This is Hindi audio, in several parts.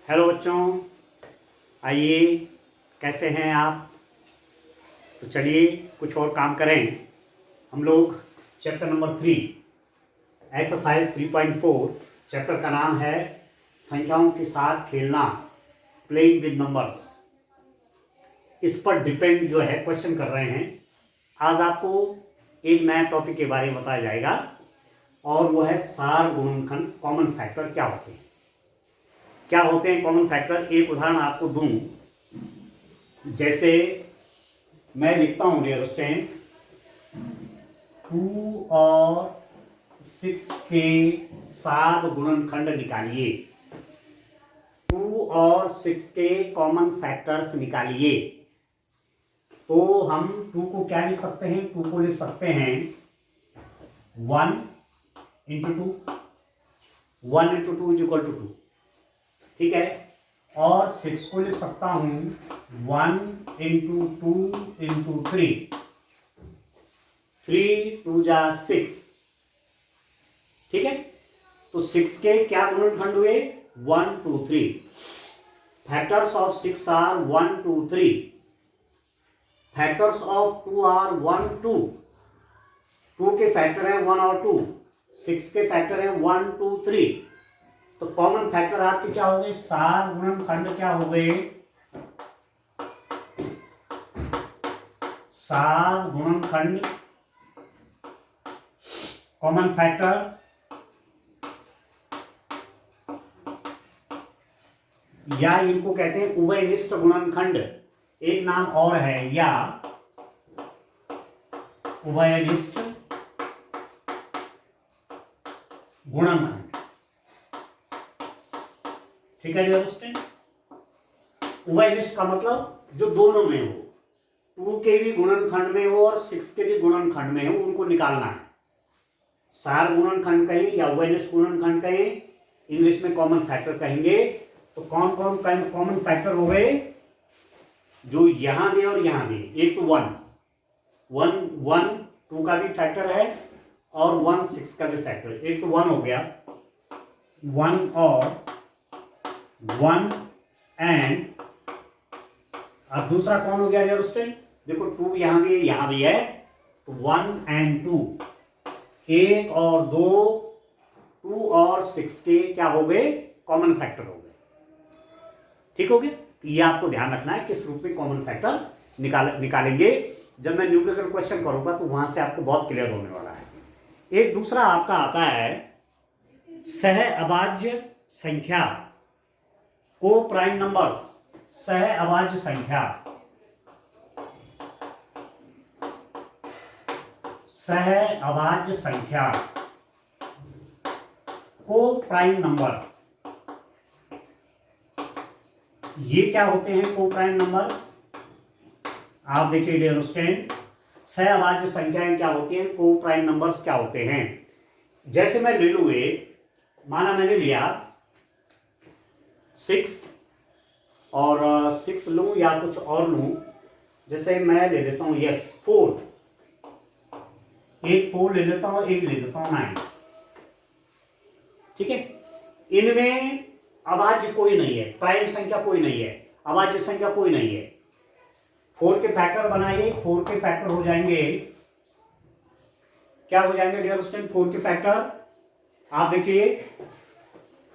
हेलो बच्चों, आइए। कैसे हैं आप? तो चलिए कुछ और काम करें। हम लोग चैप्टर नंबर 3 एक्सरसाइज 3.4 चैप्टर का नाम है संख्याओं के साथ खेलना, प्लेइंग विद नंबर्स। इस पर डिपेंड जो है क्वेश्चन कर रहे हैं। आज आपको एक नया टॉपिक के बारे में बताया जाएगा और वो है सार गुणनखंड, कॉमन फैक्टर क्या होते हैं। क्या होते हैं कॉमन फैक्टर? एक उदाहरण आपको दूं। जैसे मैं लिखता हूं डियर स्टूडेंट, 2 और 6 के सात गुणनखंड निकालिए। 2 और 6 के कॉमन फैक्टर्स निकालिए। तो हम 2 को क्या लिख सकते हैं? 2 को लिख सकते हैं 1 into 2, 1 into 2 is equal to 2, ठीक है। और 6 को लिख सकता हूं 1 इंटू 2 इंटू 3, 3 2 जा 6, ठीक है। तो 6 के क्या गुणनखंड हुए? 1 2 3। Factors of 6 are 1 2 3। Factors of 2 are 1 2। 2 के फैक्टर है 1 और 2, 6 के फैक्टर है 1 2 3। तो कॉमन फैक्टर आपके क्या हो गए? सार गुणनखंड क्या हो गए? सार गुणनखंड कॉमन फैक्टर या इनको कहते हैं उभयनिष्ठ गुणनखंड। एक नाम और है या उभयनिष्ठ गुणनखंड, ठीक है डियर स्टूडेंट। उभयनिष्ठ का मतलब जो दोनों में हो, 2 के भी गुणनखंड में हो और 6 के भी गुणनखंड में हो, उनको निकालना है। सार गुणनखंड कहें या उभयनिष्ठ गुणनखंड कहें, इंग्लिश में कॉमन फैक्टर कहेंगे। तो कौन कौन कॉमन फैक्टर हो गए? जो यहां भी और यहां भी। एक तो 1 2 का भी फैक्टर है और 1 6 का भी फैक्टर है। एक तो 1 हो गया, 1 और 1 एंड, अब दूसरा कौन हो गया डियर स्टूडेंट? देखो 2 यहां भी है, तो 1 एंड 2, 1 और 2, 2 और 6 के क्या हो गए? कॉमन फैक्टर हो गए, ठीक हो गया। तो ये आपको ध्यान रखना है किस रूप में कॉमन फैक्टर निकालेंगे। जब मैं न्यूमेरिकल क्वेश्चन करूंगा तो वहां से आपको बहुत क्लियर होने वाला है। एक दूसरा आपका आता है सह अभाज्य संख्या, को प्राइम नंबर्स। सह अभाज्य संख्या, सह अभाज्य संख्या, को प्राइम नंबर। ये क्या होते हैं को प्राइम नंबर्स? आप देखिए डियर स्टूडेंट, सह अभाज्य संख्याएं क्या होती हैं, को प्राइम नंबर्स क्या होते हैं। जैसे मैं ले लूं एक, माना मैंने लिया 6 और 6 लूं या कुछ और लूं। जैसे मैं ले लेता हूं 4, एक 4 ले लेता हूं, एक ले लेता हूं 9, ठीक है। इनमें अभाज्य कोई नहीं है, प्राइम संख्या कोई नहीं है, अभाज्य संख्या कोई नहीं है। 4 के फैक्टर बनाइए, 4 के फैक्टर हो जाएंगे, क्या हो जाएंगे डियर स्टूडेंट? 4 के फैक्टर आप देखिए,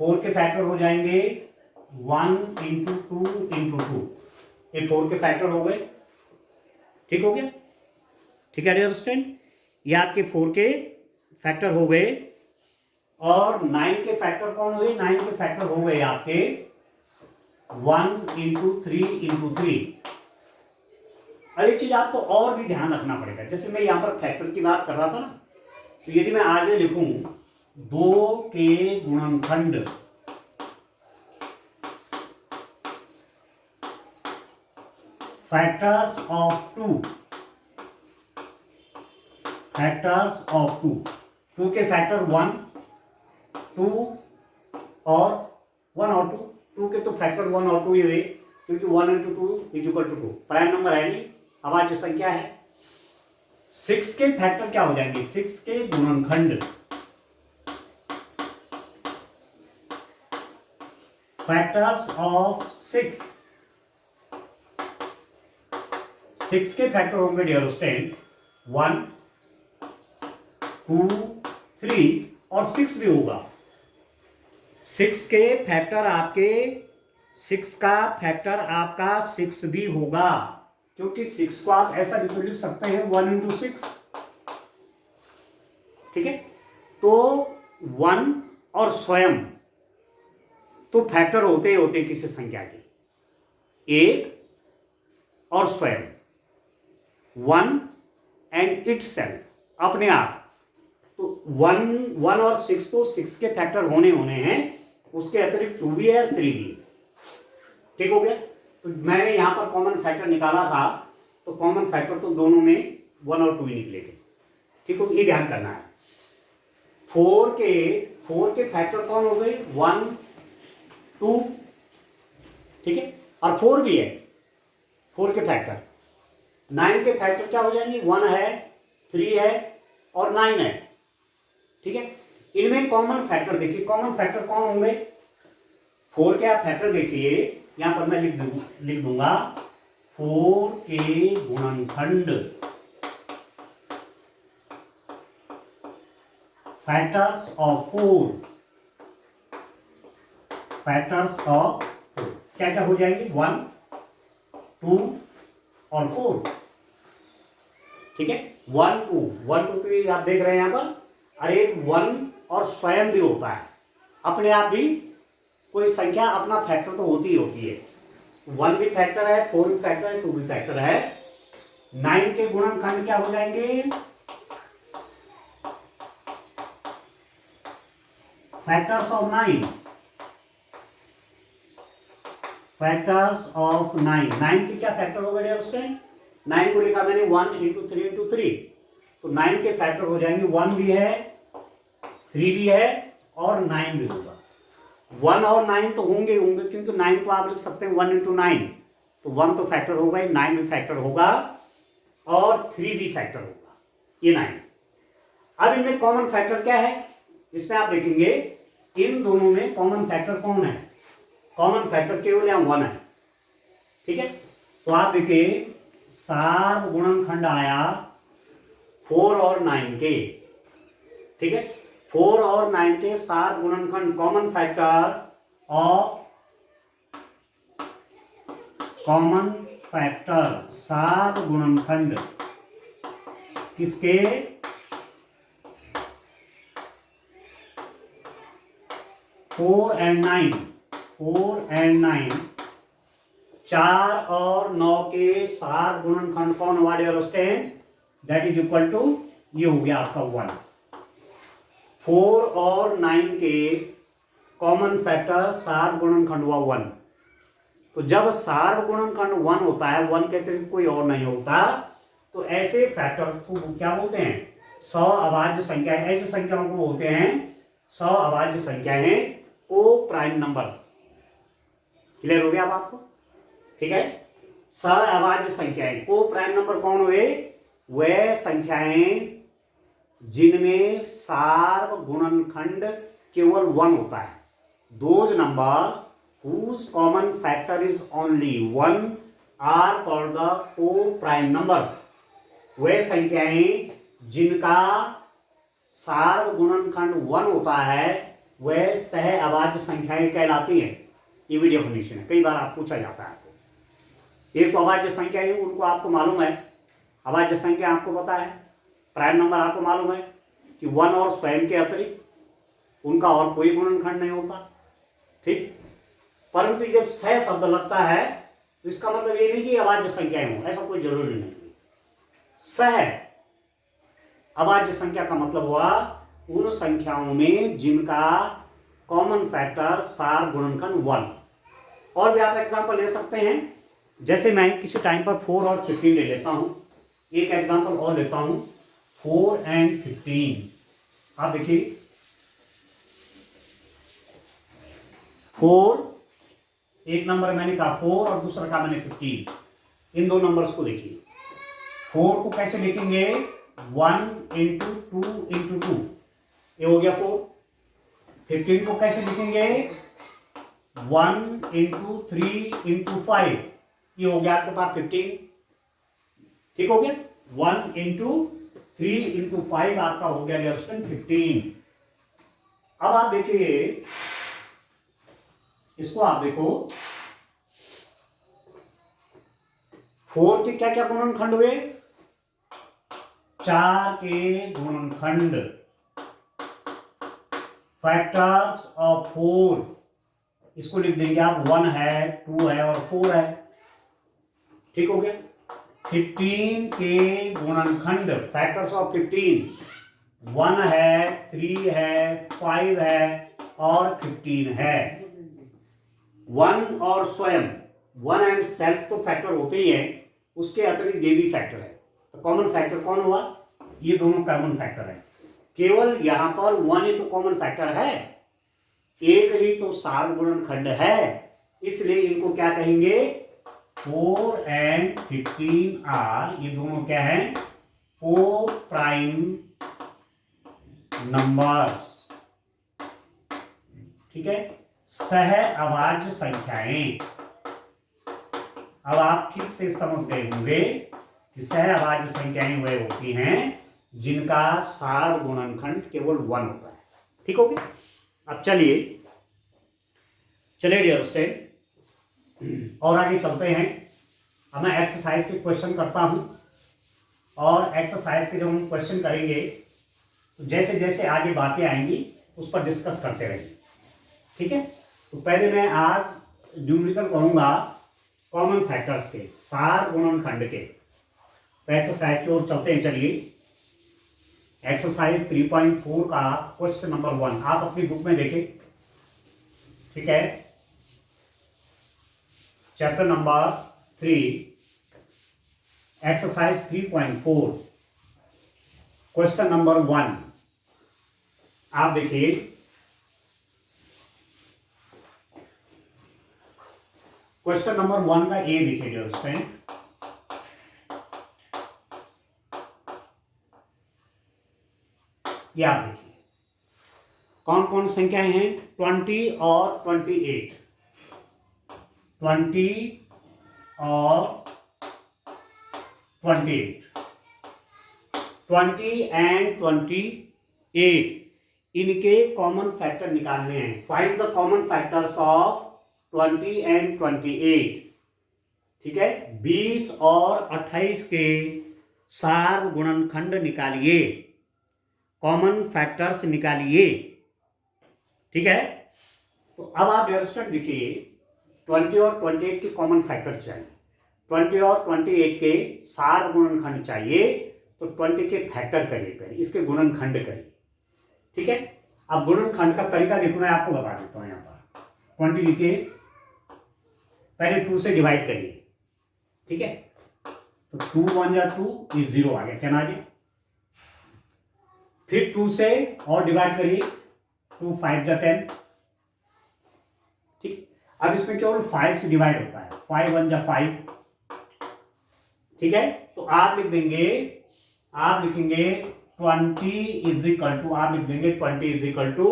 4 के फैक्टर हो जाएंगे 1 इंटू 2 इंटू 2, ये 4 के फैक्टर हो गए, ठीक हो गया, ठीक है डियर स्टूडेंट। ये आपके 4 के फैक्टर हो गए। और 9 के फैक्टर कौन हुए? 9 के फैक्टर हो गए आपके 1 इंटू 3 इंटू 3। और एक चीज आपको और भी ध्यान रखना पड़ेगा, जैसे मैं यहां पर फैक्टर की बात कर रहा था ना, तो यदि मैं आगे लिखूं 2 के गुणनखंड, फैक्टर्स ऑफ 2, फैक्टर्स ऑफ 2, 2 के फैक्टर 1 2 और 1 और 2, 2 के तो फैक्टर 1 और 2 ही हुए, क्योंकि 1 into 2 is equal to 2, prime number है नहीं, अभाज्य संख्या है। 6 के फैक्टर क्या हो जाएंगे? 6 के गुणनखंड, फैक्टर्स ऑफ 6, 6 के फैक्टर होंगे डियर स्टूडेंट 1 2 3 और 6 भी होगा। 6 के फैक्टर आपके 6 का फैक्टर आपका 6 भी होगा, क्योंकि 6 को आप ऐसा भी लिख सकते हैं 1 इंटू 6। ठीक है, तो 1 और स्वयं तो फैक्टर होते ही होते किसी संख्या के, 1 और स्वयं 1 एंड इटसेल्फ अपने आप। तो 1 और 6 तो 6 के फैक्टर होने हैं, उसके अतिरिक्त 2 भी है और 3 भी है। ठीक हो गया। तो मैंने यहां पर कॉमन फैक्टर निकाला था, तो कॉमन फैक्टर तो दोनों में 1 और 2 ही निकलेंगे। ठीक हो, ये ध्यान करना है। 4 के फैक्टर कौन हो गए 1 2, ठीक है, और 4 भी है 4 के फैक्टर। 9 के फैक्टर क्या हो जाएंगे 1 है 3 है और 9 है। ठीक है, इनमें कॉमन फैक्टर देखिए, कॉमन फैक्टर कौन होंगे 4 के आप फैक्टर देखिए, यहां पर मैं लिख दूंगा 4 के गुणनखंड, फैक्टर्स ऑफ 4, फैक्टर्स ऑफ क्या क्या हो जाएंगे 1 2 और 4। ठीक है, 1 2 तो ये आप देख रहे हैं यहां पर, अरे 1 और स्वयं भी होता है, अपने आप भी कोई संख्या अपना फैक्टर तो होती ही होती है। 1 भी फैक्टर है, 4 भी फैक्टर है, 2 भी फैक्टर है। 9 के गुणनखंड क्या हो जाएंगे फैक्टर्स ऑफ 9, फैक्टर्स ऑफ 9 के क्या फैक्टर हो गए उससे 9 को लिखा मैंने 1 इंटू 3 इंटू 3, तो 9 के फैक्टर हो जाएंगे 1 भी है 3 भी है और 9 भी होगा। 1 और 9 तो होंगे क्योंकि 9 को आप लिख सकते हैं 1 इंटू 9, तो 1 तो फैक्टर होगा, 9 भी फैक्टर होगा और 3 भी फैक्टर होगा, ये 9। अब इनमें कॉमन फैक्टर क्या है, इसमें आप देखेंगे इन दोनों में कॉमन फैक्टर कौन है, कॉमन फैक्टर केवल यहाँ 1 है। ठीक है, तो आप देखिए सार गुणनखंड आया 4 और 9 के। ठीक है, 4 और 9 के सार गुणनखंड, कॉमन फैक्टर सार गुणनखंड किसके 4 एंड 9, 4 और 9 के सार गुणनखंड कौन हुआ dear student, that is equal to ये हो गया आपका 1। 4 और 9 के कॉमन फैक्टर सार गुणनखंड हुआ 1। तो जब सार गुणनखंड 1 होता है, 1 के अतिरिक्त कोई और नहीं होता, तो ऐसे फैक्टर को क्या बोलते हैं सौ अभाज्य संख्याएं। ऐसी संख्याओं को बोलते हैं सौ अभाज्य संख्याएं, को प्राइम नंबर्स। क्लियर हो गया अब आपको। ठीक है, सहअभाज्य संख्याएं को प्राइम नंबर कौन हुए, वह संख्याएं जिनमें सार गुणनखंड केवल 1 होता है। Those numbers whose common factor is only 1 are called the co-prime numbers। वे संख्याएं जिनका सार गुणनखंड 1 होता है वह सह अभाज्य संख्याएं कहलाती हैं। ये भी डेफिनेशन है, कई बार आप पूछा जाता है आपको। एक तो अभाज्य संख्या है, उनको आपको मालूम है, अभाज्य संख्या आपको पता है, प्राइम नंबर आपको मालूम है कि 1 और स्वयं के अतिरिक्त उनका और कोई गुणनखंड नहीं होता। ठीक, परंतु जब सह शब्द लगता है तो इसका मतलब ये नहीं कि अभाज्य संख्याएं हो, ऐसा कोई जरूरी नहीं। सह अभाज्य संख्या का मतलब हुआ उन संख्याओं में जिनका कॉमन फैक्टर सार गुणनखंड 1। और भी आप एग्जांपल ले सकते हैं, जैसे मैं किसी टाइम पर 4 और 15 ले लेता हूं। एक एग्जांपल और लेता हूं 4 एंड 15। आप देखिए 4, एक नंबर मैंने कहा 4 और दूसरा कहा मैंने 15। इन दो नंबर्स को देखिए, 4 को कैसे लिखेंगे 1 इंटू 2 इंटू 2, ये हो गया 4। 15 को कैसे लिखेंगे 1 इंटू 3 इंटू 5, ये हो गया आपके पास 15। ठीक हो गया, 1 इंटू 3 इंटू 5 आपका हो गया डियर स्टूडेंट 15। अब आप देखिए इसको, आप देखो 4 के क्या क्या गुणनखंड हुए, 4 के गुणनखंड, फैक्टर्स ऑफ 4, इसको लिख देंगे आप 1 है, 2 है और 4 है। ठीक हो गया। 15 के गुणनखंड, फैक्टर्स ऑफ 15, 1 है, 3 है, 5 है और 15 है। 1 और स्वयं, 1 एंड सेल्फ तो फैक्टर होते ही है, उसके अतिरिक्त ये भी फैक्टर है। तो कॉमन फैक्टर कौन हुआ, ये दोनों कॉमन फैक्टर है। केवल यहां पर 1 ही तो कॉमन फैक्टर है, एक ही तो सार गुणनखंड है, इसलिए इनको क्या कहेंगे, 4 एंड 15 आर, ये दोनों क्या है, 4 प्राइम नंबर्स। ठीक है, सह अभाज्य संख्याएं। अब आप ठीक से समझ गए होंगे कि सह अभाज्य संख्याएं वह होती हैं जिनका सार गुणनखंड केवल 1 होता है। ठीक हो गया। अब चलिए डियर स्टूडेंट और आगे चलते हैं। अब मैं एक्सरसाइज के क्वेश्चन करता हूं, और एक्सरसाइज के जब हम क्वेश्चन करेंगे तो जैसे जैसे आगे बातें आएंगी उस पर डिस्कस करते रहेंगे। ठीक है, तो पहले मैं आज न्यूमेरिकल करूंगा कॉमन फैक्टर्स के, सार गुणनखंड के। तो एक्सरसाइज की ओर चलते हैं। चलिए एक्सरसाइज 3.4 का क्वेश्चन नंबर 1 आप अपनी बुक में देखें। ठीक है, chapter number 3, exercise 3.4, question number 1 आप देखिए। क्वेश्चन नंबर 1 का ए देखिए डियर स्टूडेंट। ये आप देखिए कौन कौन संख्याएं हैं, 20 और 28, 20 और 28, 20 एंड 28, इनके कॉमन फैक्टर निकालने हैं। Find the common factors of 20 and 28। ठीक है, 20 और 28 के सार गुणनखंड निकालिए, कॉमन फैक्टर्स निकालिए। ठीक है, तो अब आप डियर स्टूडेंट देखिए 20 और 28 के कॉमन फैक्टर चाहिए, 20 और 28 के सार गुणनखंड चाहिए, तो 20 के फैक्टर करिए, पहले इसके गुणनखंड करिए। ठीक है, अब गुणनखंड का तरीका देखो, मैं आपको बता देता हूं। यहां पर 20 लिखिए, पहले 2 से डिवाइड करिए। ठीक है, तो 2 1 जा 2, ये 0 आ गया, 10 आ गया। फिर 2 से और डिवाइड करिए, 2 5 जा 10। ठीक, अब इसमें केवल 5 से डिवाइड होता है, 5 1 जा 5। ठीक है, तो आप लिख देंगे, आप लिखेंगे 20 इज इक्वल टू, आप लिख देंगे 20 is equal to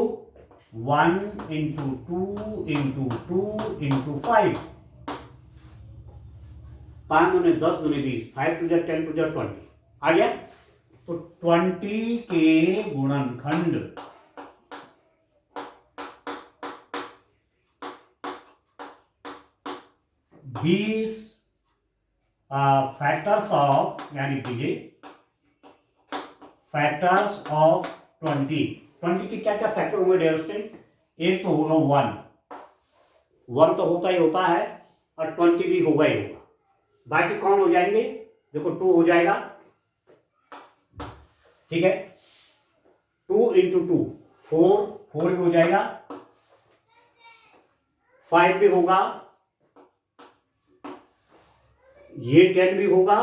1 into 2 into 2 into 5, 5 दूने 10 दूने 20, 5 टू जा 10 टू जा 20 आ गया। तो 20 के गुणनखंड, बीस फैक्टर्स ऑफ, यानी कीजिए फैक्टर्स ऑफ 20 के क्या क्या फैक्टर होंगे डियर स्टूडेंट, एक तो होगा 1 तो होता ही होता है, और 20 भी होगा ही होगा। बाकी कौन हो जाएंगे, देखो 2 हो जाएगा। ठीक है, 2 इंटू 2 4 भी हो जाएगा, 5 भी होगा, ये 10 भी होगा,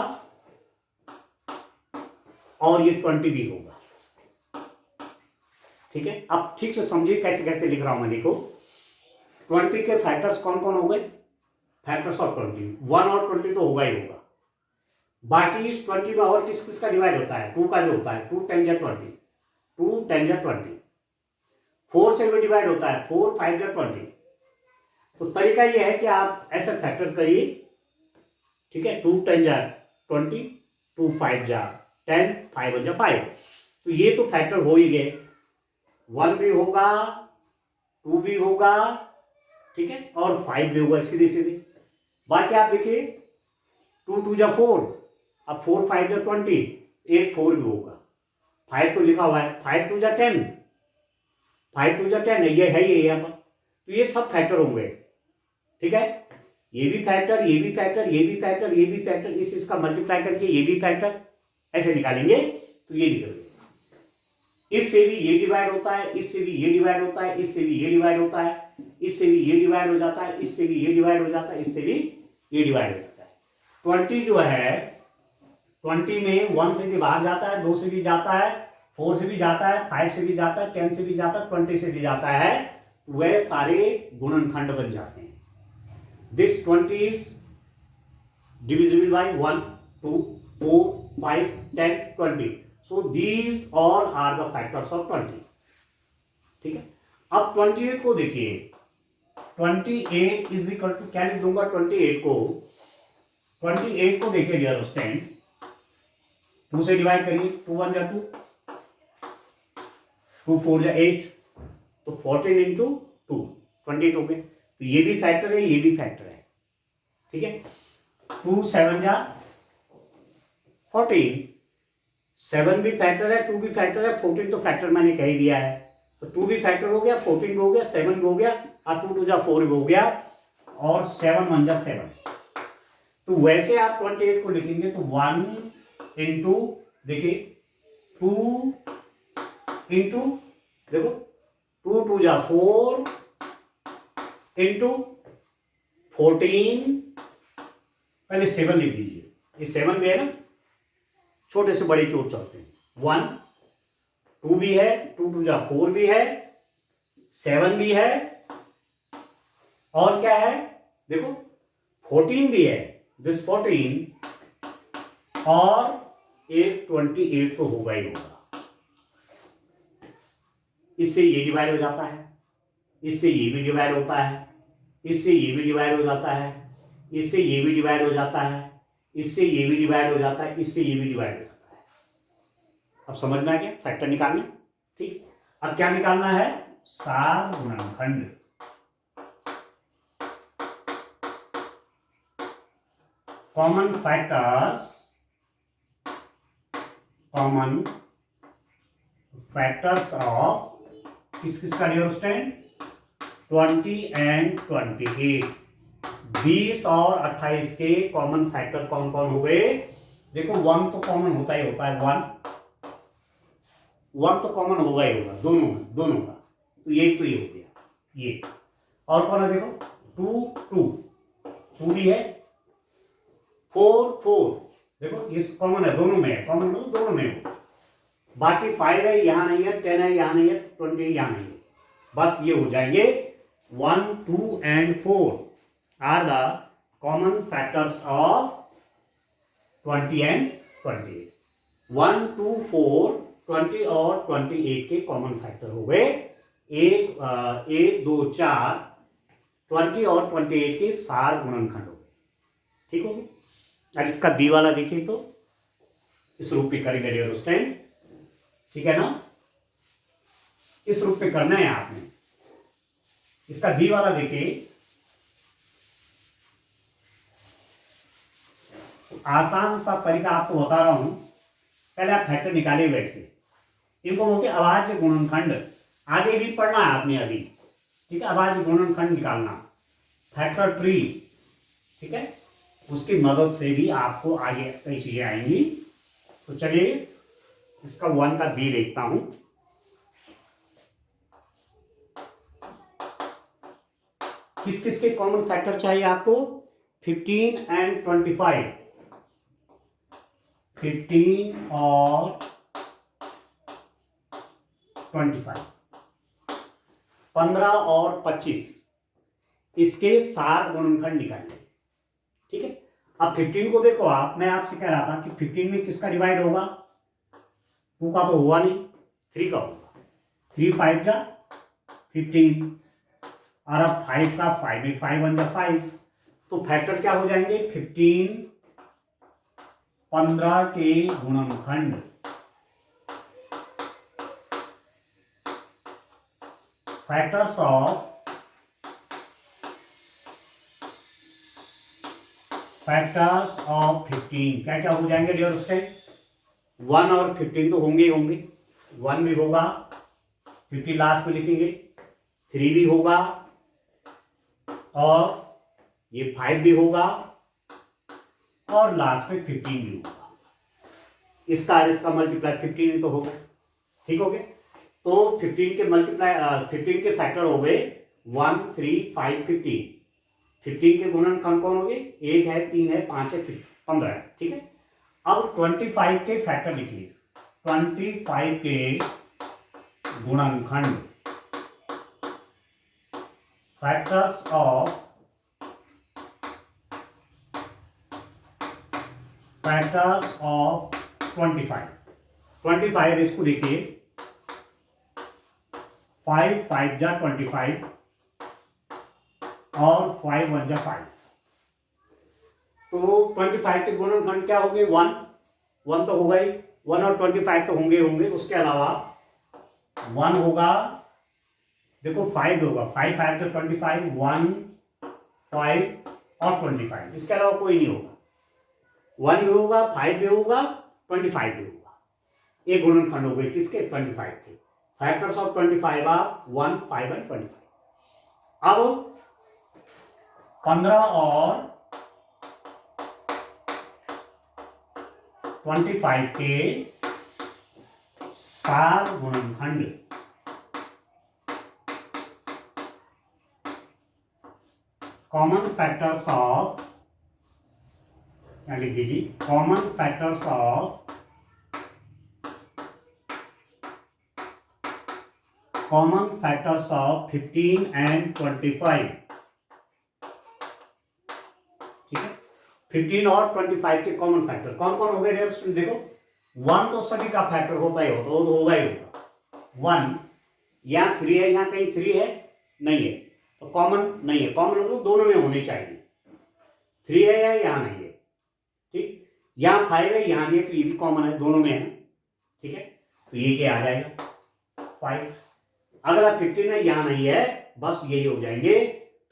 और ये 20 भी होगा। ठीक है, अब ठीक से समझिए कैसे कैसे लिख रहा हूं मैं। देखो 20 के फैक्टर्स कौन कौन हो गए, फैक्टर्स ऑफ 20, 1 और 20 तो होगा ही होगा। बाकी इस 20 में और किस किस का डिवाइड होता है, 2 का भी होता है, 2 10 जा 20, 2 10 जा 20, 4 से भी डिवाइड होता है, 4 5 जा 20, तो तरीका ये है कि आप ऐसा फैक्टर करिए, ठीक है। 2 10 जा 20, 2 5 जा 10, 5 1 जा 5। तो ये तो फैक्टर हो ही गए, 1 भी होगा, 2 भी होगा, ठीक है, और 5 भी होगा सीधे सीधे। बाकी आप देखिए 2 2 जा 4, अब 4 5 जा 20, एक 4 भी होगा, 5 तो लिखा हुआ है, 5 2 जा 10, 5 2 जा 10 ये है ये यहाँ पर। तो ये सब फैक्टर होंगे, ठीक है। ये भी फैक्टर, ये भी फैक्टर, ये भी फैक्टर, ये भी फैक्टर, इस इसका मल्टीप्लाई करके ये भी फैक्टर, ऐसे निकालेंगे तो ये निकलेगा। इससे भी ये डिवाइड होता है, इससे भी ये डिवाइड होता है, इससे भी ये डिवाइड होता है, इससे भी ये डिवाइड हो जाता है, इससे भी ये डिवाइड हो जाता है, इससे भी ये डिवाइड हो जाता है। 20 जो है 20 में 1 से भी बाहर जाता है, 2 से भी जाता है, 4 से भी जाता है, 5 से भी जाता है, 10 से भी जाता है, 20 से भी जाता है, वह सारे गुणनखंड बन जाते हैं। This 20 is divisible by 1 2 4 5 10 20। So these all are the factors of 20, ठीक है। अब 28 को देखिए, 28 इज इक्वल टू क्या लिख दूंगा 28 को देखिए डियर स्टूडेंट, 2 से डिवाइड करिए, 2 1 जा 2, 2 4 जा 8, तो 14 इंटू 2 28 हो गए। तो ये भी फैक्टर है, ये भी फैक्टर है, ठीक है। 2 7 जा 14, 7 भी फैक्टर है, 2 भी फैक्टर है, 14 तो फैक्टर मैंने कह ही दिया है, तो 2 भी फैक्टर हो गया, 14 भी हो गया, 7 भी हो गया, और 2 2 जा 4 भी हो गया, और 7 1 जा 7। तो वैसे आप 28 को लिखेंगे तो 1 इंटू देखिए 2 इंटू देखो 2 2 जा 4 इंटू 14, पहले 7 लिख दीजिए, ये 7 भी है ना, छोटे से बड़े की ओर चलते हैं। 1 2 भी है, 2 2 जा 4 भी है, 7 भी है, और क्या है देखो 14 भी है, दिस 14, और एक 28 तो होगा ही होगा। इससे ये डिवाइड हो जाता है, इससे ये भी डिवाइड होता है, इससे ये भी डिवाइड हो जाता है, इससे ये भी डिवाइड हो जाता है, इससे ये भी डिवाइड हो जाता है, इससे ये भी डिवाइड हो जाता है। अब समझ में आ गया फैक्टर निकालने, ठीक। अब क्या निकालना है, सार गुणनखंड। कॉमन फैक्टर्स ऑफ किसका डियर स्टूडेंट 20 एंड 28, 20 और 28 के कॉमन फैक्टर कौन कौन हो गए। देखो 1 तो कॉमन होता ही होता है, 1 तो कॉमन होगा ही होगा दोनों का, तो ये हो गया ये। और कौन है देखो 2 भी है, 4 देखो ये कॉमन है, दोनों में है, कॉमन मतलब दोनों में हो। बाकी 5 है यहां नहीं है, 10 है यहां नहीं है, 20 है यहां नहीं है, बस ये हो जाएंगे 1 2 and 4 are the common factors of 20 and 28। 1 2 4 20 और 28 के कॉमन फैक्टर हो गए, 1 2 4 20 और 28 के सार गुणनखंड हो गए, ठीक हो गया। अब इसका बी वाला देखिए तो इस रूप पे करेंगे डियर स्टूडेंट, ठीक है ना, इस रूप पे करना है आपने। इसका बी वाला देखिए, आसान सा तरीका आपको बता रहा हूं, पहले आप फैक्टर निकाले वैसे, इनको बोलते अभाज्य गुणनखंड, आगे भी पढ़ना है आपने अभी, ठीक है। अभाज्य गुणनखंड निकालना, फैक्टर ट्री, ठीक है, उसकी मदद से भी आपको आगे कई चीजें आएंगी। तो चलिए इसका 1 का बी देखता हूं। किस किस के कॉमन फैक्टर चाहिए आपको, 15 एंड 25, 15 और 25, 15 और 25, इसके सार गुणनखंड निकालिए, ठीक है। अब 15 को देखो आप, मैं आपसे कह रहा था कि 15 में किसका डिवाइड होगा, 2 का तो हुआ नहीं, 3 का होगा, 3 5 जा 15, और अब 5 का 5 में 5 1 जा 5, तो फैक्टर क्या हो जाएंगे 15 15 के गुणनखंड, फैक्टर्स ऑफ 15 क्या क्या हो जाएंगे डियर स्टूडेंट, 1 और 15 तो होंगे ही होंगे, 1 भी होगा, 50 लास्ट में लिखेंगे, 3 भी होगा, और ये 5 भी होगा, और लास्ट में 15 भी होगा। इसका और इसका मल्टीप्लाई 15 ही तो होगा, ठीक हो गया। तो 15 के मल्टीप्लाई 15 के फैक्टर हो गए 1 3 5 15, 15 के गुणनखंड कौन हो गए, 1 है, 3 है, 5 है, 15 है, ठीक है। अब 25 के फैक्टर लिखिए, 25 के गुणनखंड, फैक्टर्स ऑफ 25 इसको देखिए, 5 5 जा 25 और 5 1 जा 5, तो 25 के गुणनखंड क्या हो गए 1 1 तो होगा ही, 1 और 25 तो होंगे होंगे, उसके अलावा 1 होगा, देखो 5 होगा, 5 5 तो 25, 1 5 और 25, इसके अलावा कोई नहीं होगा, 1 भी होगा, 5 भी होगा, 25 भी होगा, एक गुणनखंड हो गए किसके 25 के, फैक्टर्स ऑफ 25 आर 1 5 एंड 25। अब 15 और 25 के सार गुणनखंड, कॉमन फैक्टर्स ऑफ, लिख दीजिए कॉमन फैक्टर्स ऑफ 15 एंड 25, ठीक है। 15 और 25 के कॉमन फैक्टर कौन कौन हो गए डियर स्टूडेंट, देखो 1 तो सभी का फैक्टर होता ही होता, वो तो होगा ही होगा, 1 यहाँ 3 है, यहाँ कहीं 3 है नहीं है, तो कॉमन नहीं है, कॉमन हम लोग दोनों में होनी चाहिए, 3 है या यहाँ नहीं है, ठीक, यहाँ 5 है यहाँ भी है, तो ये भी कॉमन है, दोनों में है, ठीक है, तो ये क्या आ जाएगा 5। अगला 15 है यहाँ नहीं है, बस यही हो जाएंगे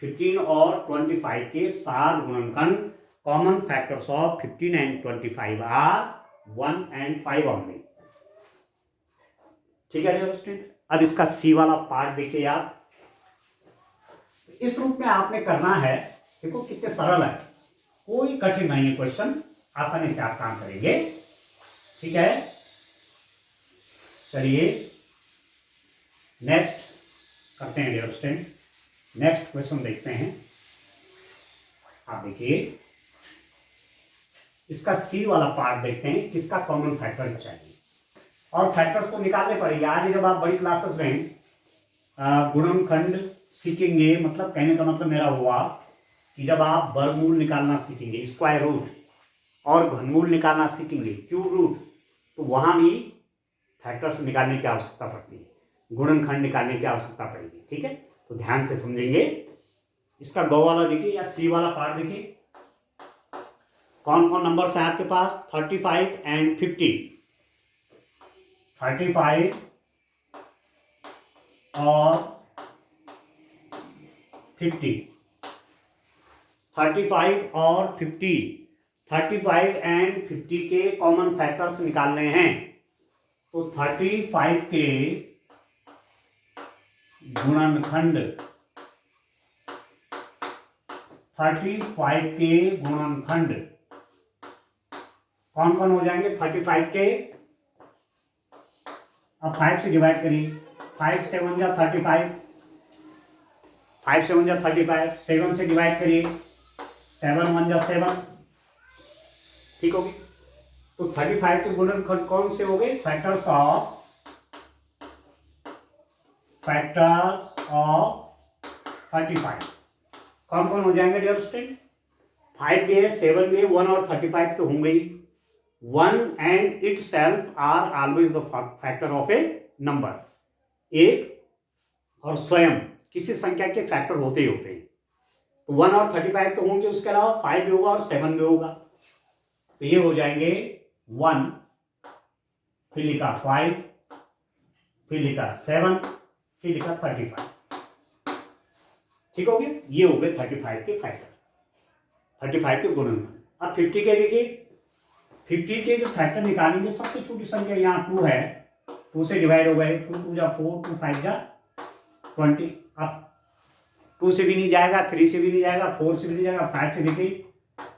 15 और 25 के सार गुणनखंड, common factors of 15 and 25 are 1 and 5 only, ठीक है डियर स्टूडेंट। अब इसका सी वाला पार्ट देखिए आप, इस रूप में आपने करना है, देखो कितने सरल है, कोई कठिन नहीं है, क्वेश्चन आसानी से आप काम करेंगे, ठीक है। चलिए नेक्स्ट करते हैं डियर स्टूडेंट, नेक्स्ट क्वेश्चन देखते हैं। आप देखिए इसका सी वाला पार्ट देखते हैं, किसका कॉमन फैक्टर चाहिए, और फैक्टर्स को निकालने पड़ेंगे। आज जब आप बड़ी क्लासेस में गुणनखंड सीखेंगे, मतलब कहने का मतलब मेरा हुआ कि जब आप वर्गमूल निकालना सीखेंगे, स्क्वायर रूट, और घनमूल निकालना सीखेंगे, क्यूब रूट, तो वहां भी फैक्टर्स निकालने की आवश्यकता पड़ती है, गुणनखंड निकालने की आवश्यकता पड़ेगी, ठीक है। तो ध्यान से समझेंगे। इसका गौ वाला देखिए या सी वाला पार्ट देखिए, कौन कौन नंबर्स हैं आपके पास, 35 एंड 50, 35 और 50, 35 और 50, 35 एंड 50 के कॉमन फैक्टर्स निकालने हैं, तो 35 के गुणनखंड, 35 के गुणनखंड कौन कौन हो जाएंगे 35 के, अब 5 से डिवाइड करिए, 5 7 जा 35, 5 7 जा 35, 7 से डिवाइड करिए, 7 1 जा 7, ठीक होगी। तो 35 के गुणनखंड कौन से हो गए, फैक्टर्स ऑफ 35 कौन कौन हो जाएंगे डियर स्टूडेंट, 5 भी है, 7 भी है, 1 और 35 तो होंगे ही। 1 and itself are always the factor of a number, एक और स्वयं किसी संख्या के फैक्टर होते ही होते हैं। तो 1 और 35 तो होंगे, उसके अलावा 5 भी होगा और 7 भी होगा। तो ये हो जाएंगे 1, फिर लिखा 5, फिर लिखा 7, फिर लिखा 35। ठीक हो गया, ये हो गए 35 के फैक्टर, 35 के गुणनखंड। अब 50 के देखिए, 50 के जो फैक्टर निकालेंगे, सबसे छोटी संख्या यहाँ 2 है, 2 से डिवाइड हो गए, 2 2 जा 4, 2 5 जा 20। अब 2 से भी नहीं जाएगा, 3 से भी नहीं जाएगा, 4 से भी नहीं जाएगा, 5 से देखिए,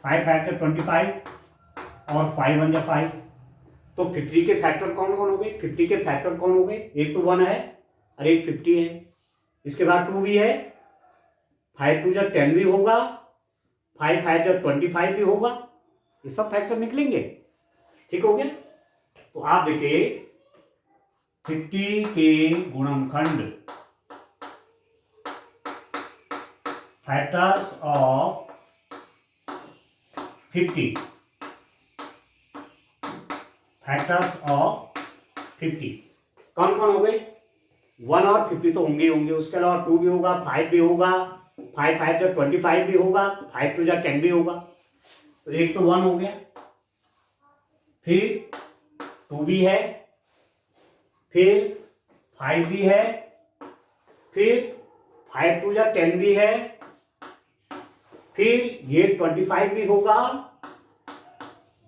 5 5 जा 25 और 5 1 जा 5। तो 50 के फैक्टर कौन कौन हो गए? 50 के फैक्टर कौन हो गए? एक तो 1 है और एक 50 है। इसके बाद 2 भी है, 5 2 जा 10 भी होगा, 5 5 जा 25 भी होगा। ये सब फैक्टर निकलेंगे। ठीक हो गया। तो आप देखिए 50 के गुणनखंड, फैक्टर्स ऑफ 50, फैक्टर्स ऑफ 50 कौन कौन हो गए? 1 और 50 तो होंगे होंगे, उसके अलावा 2 भी होगा, 5 भी होगा, 5 5 जा 25 भी होगा, 5 2 जा 10 भी होगा। तो एक तो 1 हो गया, फिर 2 भी है, फिर 5 भी है, फिर 5 2 जा 10 भी है, फिर ये 25 भी होगा,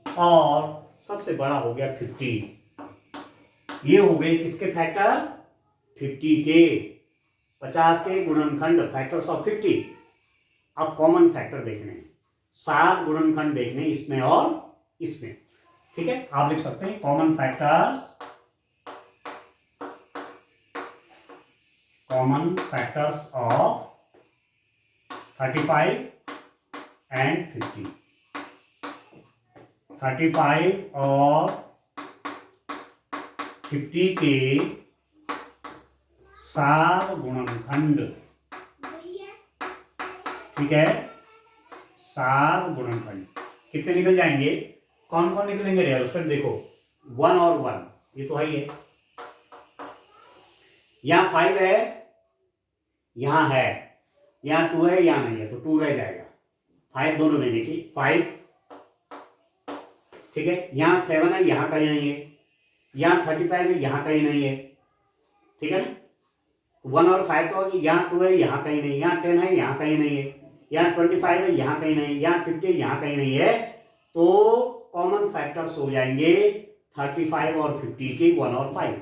और सबसे बड़ा हो गया 50। ये हो गए किसके फैक्टर? 50 के, 50 के गुणनखंड, फैक्टर्स ऑफ 50। अब कॉमन फैक्टर देखने हैं, 7 गुणनखंड देखने इसमें और इसमें। ठीक है, आप लिख सकते हैं common factors, common factors of 35 and 50। 35 और 50 के 7 गुणनखंड। ठीक है, 7 गुणनखंड कितने निकल जाएंगे? कौन कौन निकलेंगे डियर स्टूडेंट? देखो 1 और 1 ये तो है ही है, यहां 5 है, यहां है, यहां 2 है, यहां नहीं है, तो 2 रह जाएगा। 5 दोनों में देखिए 5, ठीक है, यहां 7 है, यहां कहीं नहीं है, यहां 35 है, यहां कहीं नहीं है। ठीक है ना, 1 और 5 तो यहां 2 है, यहां कहीं नहीं, यहां 10 है, यहां कहीं नहीं है, यहां 25 है, यहां कहीं नहीं, यहां 50 यहां कहीं नहीं है। तो कॉमन फैक्टर्स हो जाएंगे 35 और 50 के 1 और 5।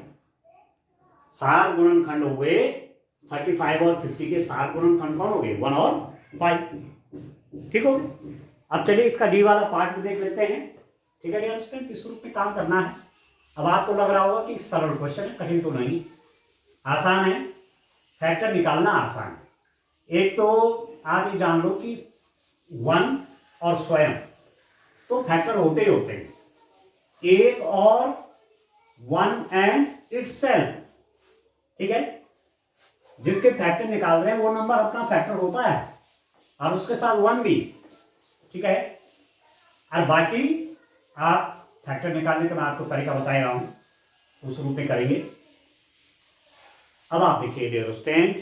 7 गुणनखंड हो गए 35 और 50 के, 7 गुणनखंड कौन हो गए? 1 और 5। ठीक हो गया। अब चलिए इसका डी वाला पार्ट भी देख लेते हैं। ठीक है डियर स्टूडेंट, इस रूप में काम करना है। अब आपको लग रहा होगा कि सरल क्वेश्चन है, कठिन तो नहीं, आसान है, फैक्टर निकालना आसान है। एक तो आप ये जान लो कि 1 और स्वयं तो फैक्टर होते ही होते हैं, एक और 1 एंड इटसेल्फ। ठीक है, जिसके फैक्टर निकाल रहे हैं वो नंबर अपना फैक्टर होता है, और उसके साथ 1 भी। ठीक है, और बाकी आप फैक्टर निकालने का मैं आपको तरीका बता रहा हूं, उस रूप में करेंगे। अब आप देखिए डियर स्टूडेंट,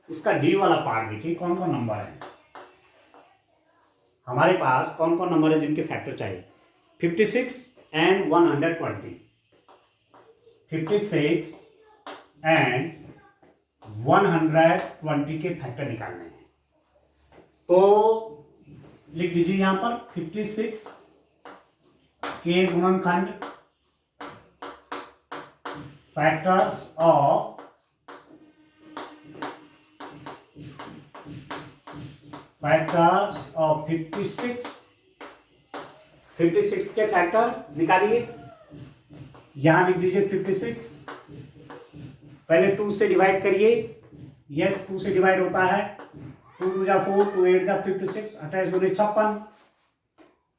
इसका डी वाला पार्ट देखिए, कौन कौन नंबर है हमारे पास, कौन कौन नंबर है जिनके फैक्टर चाहिए? 56 एंड 120, 56 एंड 120 के फैक्टर निकालने हैं। तो लिख दीजिए यहां पर 56 के गुणनखंड, फैक्टर्स ऑफ 56। 56 के फैक्टर निकालिए, यहां लिख दीजिए 56, पहले 2 से डिवाइड करिए। यस, 2 से डिवाइड होता है, 2 2 जा 4, 2 8 जा 56, 28 दूनी 56।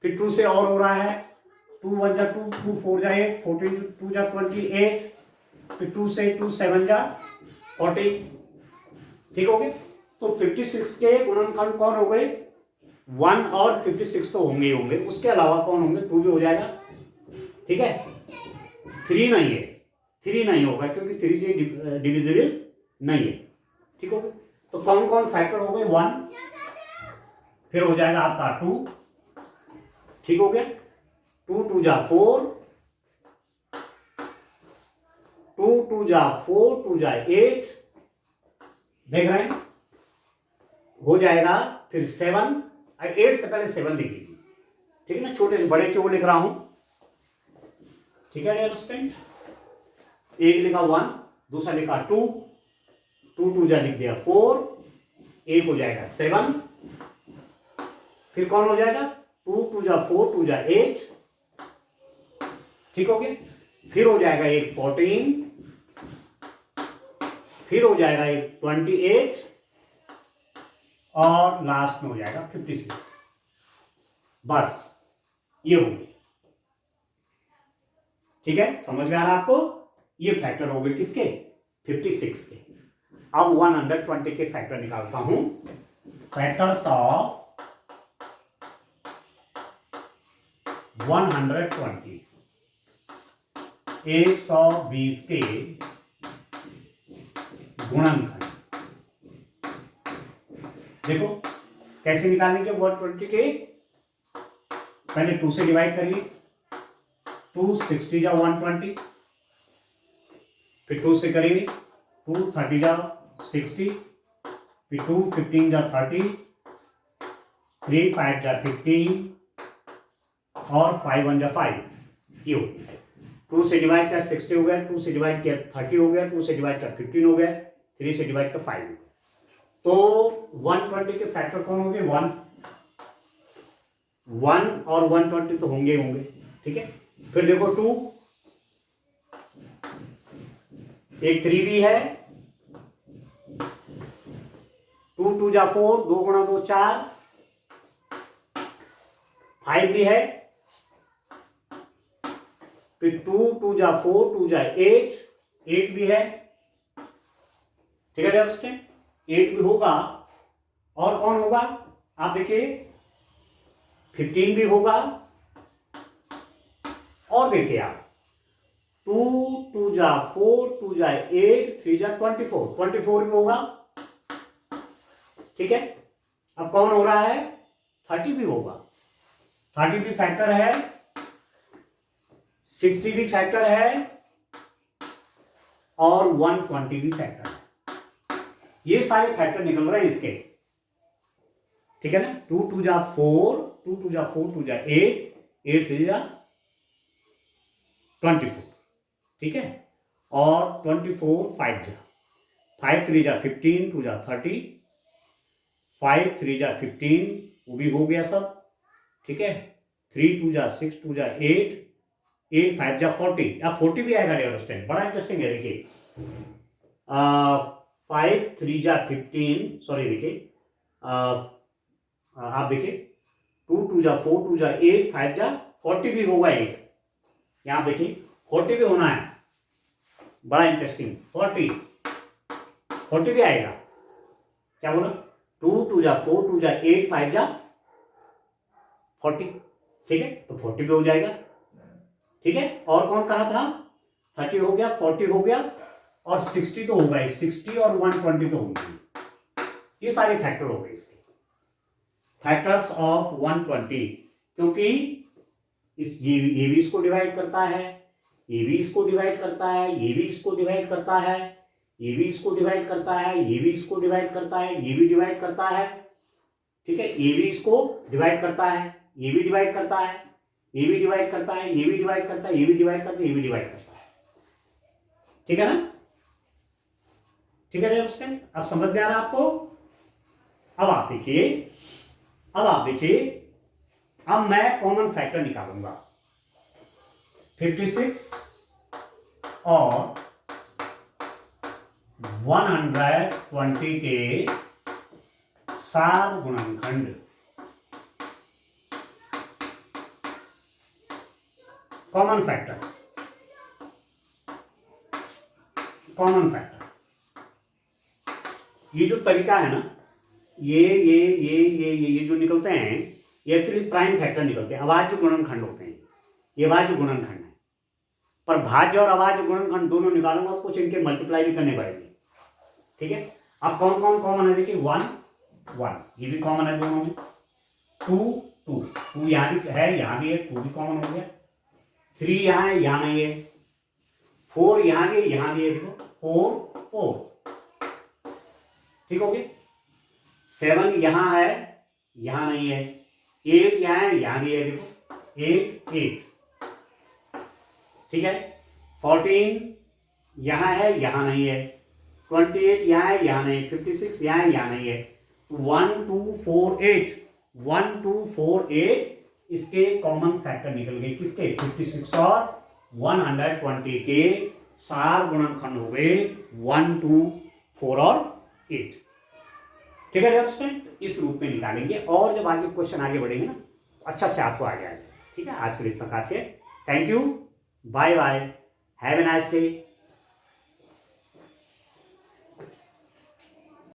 फिर 2 से और हो रहा है, 2 1 जा 2, 2 4 जा 8, 14 2 जा 28, फिर 2 से 2 7 जा 40। ठीक हो गए। तो 56 के गुणनखंड कौन हो गए? 1 और 56 तो होंगे ही होंगे, उसके अलावा कौन होंगे? 2 भी हो जाएगा। ठीक है, 3 नहीं है, 3 नहीं होगा क्योंकि 3 से डिविजिबल नहीं है। ठीक हो गया। तो कौन कौन फैक्टर हो गए? 1, फिर हो जाएगा आपका 2, ठीक हो गया। 2 2 जा 4, 2 2 जा 4, 2 जा 8, देख रहे हैं, हो जाएगा। फिर 7, 8 से पहले 7 लिख लीजिए, ठीक है ना, छोटे से बड़े क्यों लिख रहा हूं, ठीक है डियर स्टूडेंट। एक लिखा 1, दूसरा लिखा 2, 2 2 जा लिख दिया 4, एक हो जाएगा 7, फिर कौन हो जाएगा? 2 2 जा 4, 2 जा 8, ठीक हो गया। फिर हो जाएगा एक 14, फिर हो जाएगा एक 28, और लास्ट में हो जाएगा 56। बस ये हो गई, ठीक है, समझ में आ रहा है आपको? ये फैक्टर हो गए किसके? 56 के। अब 120 के फैक्टर निकालता हूं। फैक्टर्स ऑफ 120, 120 के गुणनखंड। देखो कैसे निकालेंगे 120 के? पहले 2 से डिवाइड करिए, 2 60 जा 120, फिर 2 से करिए 2 30 जा 60, फिर 2 15 जा 30, 3 5 जा 15, और 5 1 जा 5, ये हो गया। 2 से डिवाइड किया 60 हो गया, 2 से डिवाइड किया 30 हो गया, 2 से डिवाइड किया 15 हो गया, 3 से डिवाइड किया 5 हो गया। तो 120 के फैक्टर कौन होंगे? 1 और 120 तो होंगे होंगे, ठीक है। फिर देखो 2, एक 3 भी है, 2 2 जा 4, 2 गुणा 2 4, 5 भी है, फिर 2 2 जा 4, 2 जा 8, 8 भी है, ठीक है डियर, 8 भी होगा। और कौन होगा? आप देखिए 15 भी होगा, और देखिए आप 2 2 जा 4, 2 जा 8, 3 जा 24, 24 भी होगा, ठीक है। अब कौन हो रहा है? 30 भी होगा, 30 भी फैक्टर है, 60 भी फैक्टर है, और 120 भी फैक्टर है। ये सारे फैक्टर निकल रहे हैं इसके, ठीक है ना। 2 2 जा 4, 2 2 जा 4, 2 जा 8, 8 3 जा 24, ठीक है। और 24 5 जा 5 3 जा 15, 2 जा 30, 5 3 जा 15, वो भी हो गया सब, ठीक है। 3 2 जा 6, 2 जा 8, 8 5 जा 40, अब 40 भी आएगा डियर स्टूडेंट, बड़ा इंटरेस्टिंग है। देखिए 5 3 जा 15, सॉरी देखिए आप देखिए 2 2 जा 4, 2 जा 8, 5 जा 40 भी होगा एक, यहां देखिए 40 भी होना है, बड़ा इंटरेस्टिंग। 40 भी आएगा, क्या बोला? 2 2 जा 4, 2 जा 8, 5 जा 40, ठीक है, तो 40 भी हो जाएगा, ठीक है। और कौन कहा था? 30 हो गया, 40 हो गया, और 60 तो होगा ही, 60 और 120 तो होंगे। ये सारे फैक्टर हो गए इसके, फैक्टर्स ऑफ 120, क्योंकि ये भी इसको डिवाइड करता है, ये भी इसको डिवाइड करता है, ये भी इसको डिवाइड करता है, ये भी इसको डिवाइड करता है, ये भी इसको डिवाइड करता है, ये भी डिवाइड करता है, ठीक है। ये भी इसको डिवाइड करता है, ये भी डिवाइड करता है, ये भी डिवाइड करता है, ये भी डिवाइड करता है, ये भी डिवाइड करता है, ये भी डिवाइड करता है, ठीक है ना, ठीक है डियर, अब समझ में आ रहा है आपको? अब आप देखिए, अब मैं कॉमन फैक्टर निकालूंगा। 56 और 120 के सार गुणनखंड, कॉमन फैक्टर, ये जो तरीका है ना, ये जो निकलते हैं, ये एक्चुअली प्राइम फैक्टर निकलते हैं। अभाज्य गुणनखंड होते हैं, ये अभाज्य गुणनखंड है। पर भाज्य और अभाज्य गुणनखंड दोनों निकालूंगा तो कुछ इनके मल्टीप्लाई भी करने पड़ेंगे, ठीक है। अब कौन कौन कॉमन है देखिए, 1 1 ये भी कॉमन है दोनों में, 2 2 2 यहाँ भी है, यहाँ भी है, 2 भी कॉमन हो गया, 3 यहाँ है, यहाँ नहीं है, 4 यहाँ भी है, यहाँ भी है, देखो 4 4 ठीक हो गया, 7 यहाँ है, यहाँ नहीं है, 8 यहाँ है, यहाँ भी है, देखो 8 8 ठीक है, 14 यहाँ है, यहाँ नहीं है, 28 यहाँ है, यहाँ नहीं, 56 यहाँ है, यहाँ नहीं है, 1 2 4 8 1 2 4 8 इसके कॉमन फैक्टर निकल गए, किसके, 56 और 120 के 4 गुणनखंड हो गए, 1 2 4 और 8। ठीक है डियर स्टूडेंट, इस रूप में निकालेंगे और जब आगे क्वेश्चन आगे बढ़ेंगे ना अच्छा से आपको आ जाएगा। ठीक है, आज के लिए इतना काफी है। Thank you, bye bye, have a nice day.